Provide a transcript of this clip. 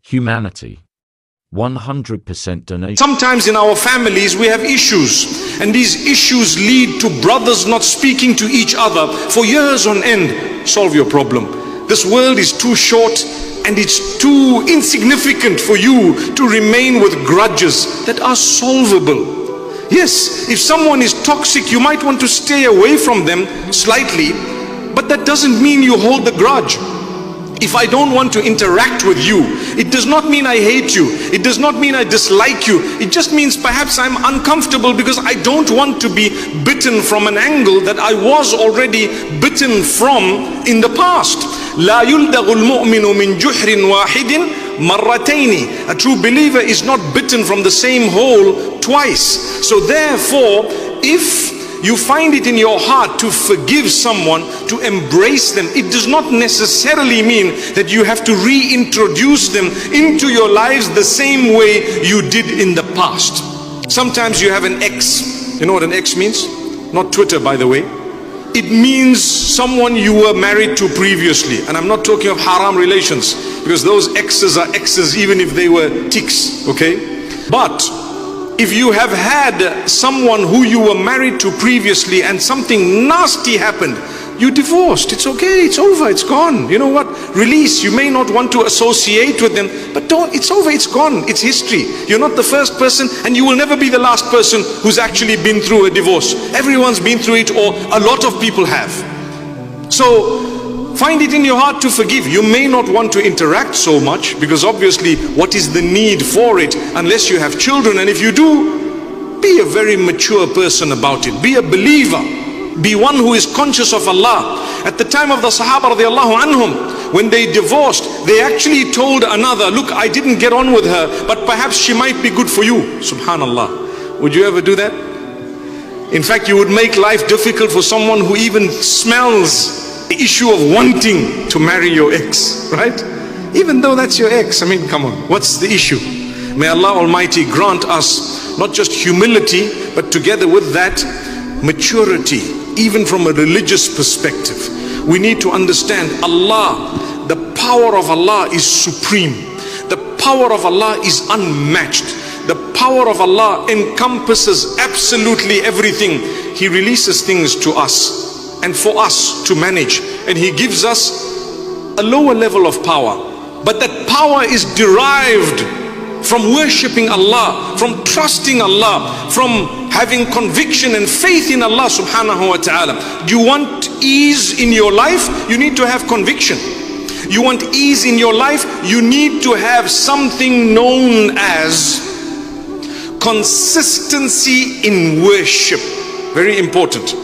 Humanity. 100% donation. Sometimes in our families we have issues, and these issues lead to brothers not speaking to each other for years on end. Solve your problem. This world is too short and it's too insignificant for you to remain with grudges that are solvable. Yes, if someone is toxic, you might want to stay away from them slightly, but that doesn't mean you hold the grudge. If I don't want to interact with you, it does not mean I hate you. It does not mean I dislike you. It just means perhaps I'm uncomfortable because I don't want to be bitten from an angle that I was already bitten from in the past. لا يلدغ المؤمن من جحر واحد مرتين. A true believer is not bitten from the same hole twice. So therefore, if you find it in your heart to forgive someone, to embrace them, it does not necessarily mean that you have to reintroduce them into your lives the same way you did in the past. Sometimes you have an ex. You know what an ex means? Not Twitter, by the way. It means someone you were married to previously. And I'm not talking of haram relations, because those exes are exes even if they were ticks, okay? But if you have had someone who you were married to previously and something nasty happened, you divorced, it's okay, it's over, it's gone. You know what? Release. You may not want to associate with them, but don't, it's over, it's gone, it's history. You're not the first person, and you will never be the last person who's actually been through a divorce. Everyone's been through it, or a lot of people have. So find it in your heart to forgive. You may not want to interact so much, because obviously what is the need for it unless you have children? And if you do, be a very mature person about it. Be a believer. Be one who is conscious of Allah. At the time of the Sahaba radiallahu anhum, when they divorced, they actually told another, look, I didn't get on with her, but perhaps she might be good for you. Subhanallah. Would you ever do that? In fact, you would make life difficult for someone who even smells the issue of wanting to marry your ex, right? Even though that's your ex, I mean, come on, what's the issue? May Allah Almighty grant us not just humility, but together with that, maturity, even from a religious perspective. We need to understand Allah, the power of Allah is supreme. The power of Allah is unmatched. The power of Allah encompasses absolutely everything. He releases things to us and for us to manage, and He gives us a lower level of power, but that power is derived from worshipping Allah, from trusting Allah, from having conviction and faith in Allah subhanahu wa ta'ala. You want ease in your life? You need to have conviction. You want ease in your life? You need to have something known as consistency in worship. Very important.